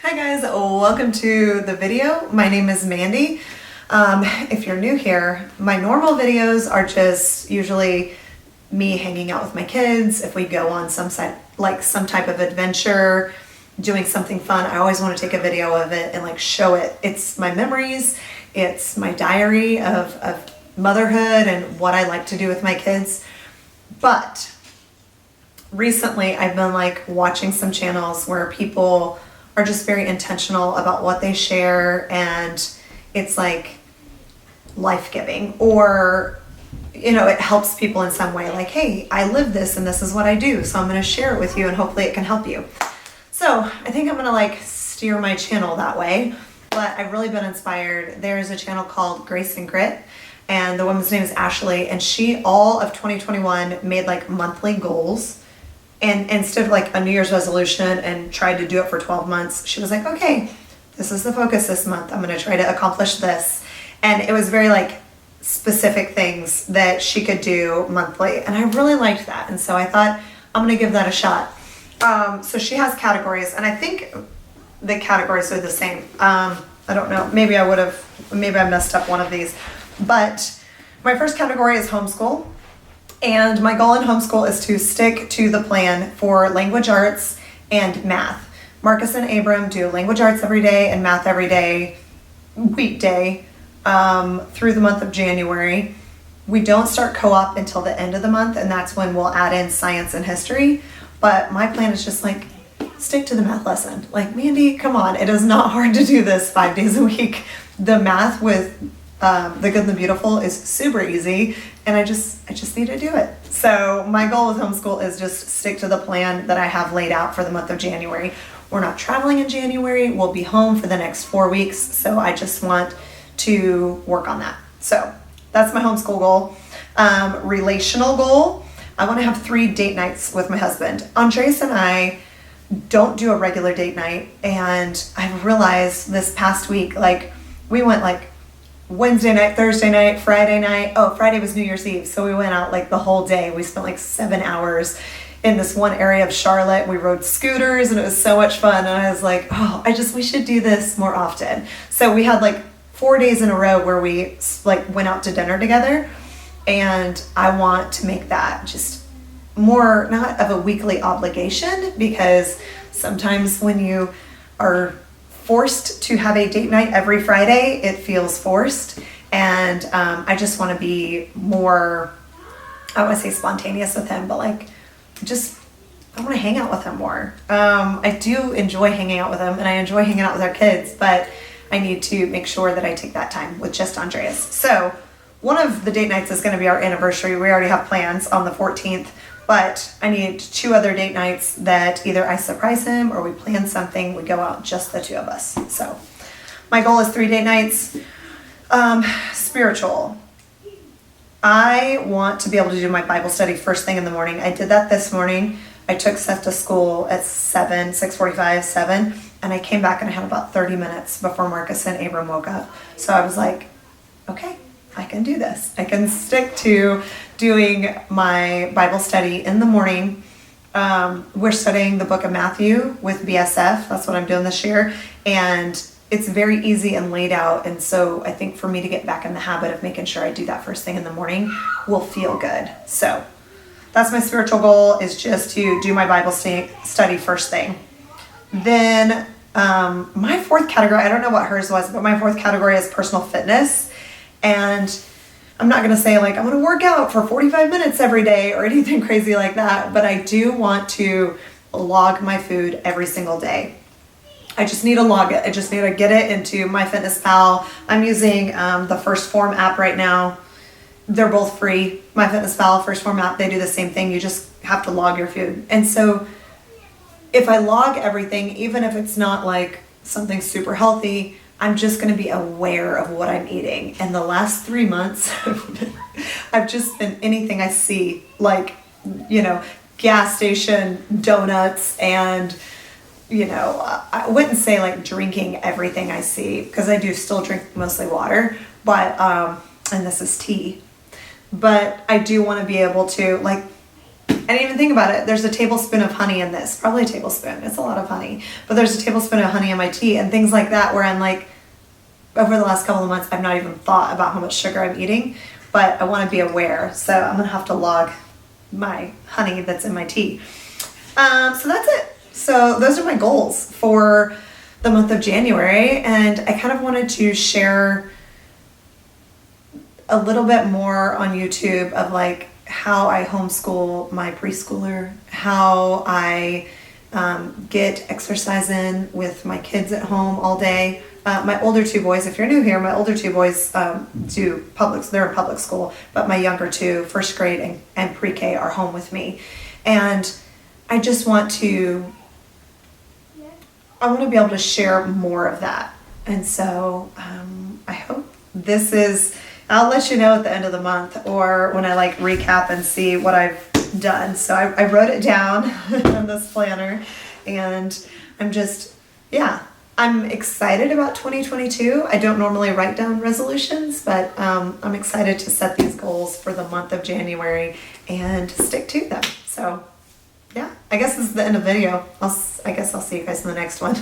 Hi guys, welcome to the video. My name is Mandy. If you're new here, my normal videos are just usually me hanging out with my kids. If we go on some type of adventure, doing something fun, I always want to take a video of it and show it. It's my memories, it's my diary of motherhood and what I like to do with my kids. But recently I've been watching some channels where people are just very intentional about what they share, and it's life-giving, or it helps people in some way, hey, I live this and this is what I do, so I'm going to share it with you and hopefully it can help you. So I think I'm going to steer my channel that way, but I've really been inspired. There's a channel called Grace and Grit, and the woman's name is Ashley, and she all of 2021 made monthly goals. And instead of a New Year's resolution and tried to do it for 12 months, she was okay, this is the focus this month. I'm going to try to accomplish this. And it was very specific things that she could do monthly. And I really liked that. And so I thought I'm going to give that a shot. So she has categories, and I think the categories are the same. I don't know. Maybe I messed up one of these. But my first category is homeschool. And my goal in homeschool is to stick to the plan for language arts and math. Marcus and Abram do language arts every day and math every day, weekday, through the month of January. We don't start co-op until the end of the month, and that's when we'll add in science and history. But my plan is just stick to the math lesson. Mandy, come on, it is not hard to do this 5 days a week. The math with The Good and the Beautiful is super easy, and I just need to do it. So my goal with homeschool is just stick to the plan that I have laid out for the month of January. We're not traveling in January. We'll be home for the next 4 weeks, so I just want to work on that. So that's my homeschool goal. Relational goal, I want to have 3 date nights with my husband. Andres and I don't do a regular date night, and I've realized this past week, we went Wednesday night, Thursday night, Friday night. Oh, Friday was New Year's Eve. So we went out the whole day. We spent 7 hours in this one area of Charlotte. We rode scooters and it was so much fun. And I was we should do this more often. So we had 4 days in a row where we went out to dinner together. And I want to make that just more, not of a weekly obligation, because sometimes when you are forced to have a date night every Friday, it feels forced. And I just want to be more, I don't want to say spontaneous with him, but I want to hang out with him more. I do enjoy hanging out with him, and I enjoy hanging out with our kids, but I need to make sure that I take that time with just Andreas. So one of the date nights is going to be our anniversary. We already have plans on the 14th. But I need 2 other date nights that either I surprise him or we plan something. We go out, just the 2 of us. So my goal is 3 date nights. Spiritual. I want to be able to do my Bible study first thing in the morning. I did that this morning. I took Seth to school at 6:45, 7. And I came back and I had about 30 minutes before Marcus and Abram woke up. So I was okay, I can do this. I can stick to doing my Bible study in the morning. We're studying the book of Matthew with BSF. That's what I'm doing this year. And it's very easy and laid out. And so I think for me to get back in the habit of making sure I do that first thing in the morning will feel good. So that's my spiritual goal, is just to do my Bible study first thing. Then my 4th category, I don't know what hers was, but my 4th category is personal fitness. And I'm not going to say I'm going to work out for 45 minutes every day or anything crazy like that, but I do want to log my food every single day. I just need to log it. I just need to get it into MyFitnessPal. I'm using the First Form app right now. They're both free. MyFitnessPal, First Form app, they do the same thing. You just have to log your food. And so if I log everything, even if it's not something super healthy, I'm just going to be aware of what I'm eating. And the last 3 months, I've just been anything I see, gas station donuts, and, I wouldn't say drinking everything I see, because I do still drink mostly water, but, and this is tea, but I do want to be able to, I didn't even think about it. There's a tablespoon of honey in this. Probably a tablespoon. It's a lot of honey. But there's a tablespoon of honey in my tea and things like that, where I'm like, over the last couple of months, I've not even thought about how much sugar I'm eating, but I want to be aware. So I'm going to have to log my honey that's in my tea. So that's it. So those are my goals for the month of January. And I kind of wanted to share a little bit more on YouTube of like how I homeschool my preschooler, how I get exercise in with my kids at home all day. My older two boys, if you're new here, my older two boys do they're in public school, but my younger two, first grade and pre-K, are home with me. And I just want to be able to share more of that. And so I hope I'll let you know at the end of the month or when I like recap and see what I've done. So I wrote it down on this planner, and I'm excited about 2022. I don't normally write down resolutions, but I'm excited to set these goals for the month of January and stick to them. So yeah, I guess this is the end of the video. I guess I'll see you guys in the next one.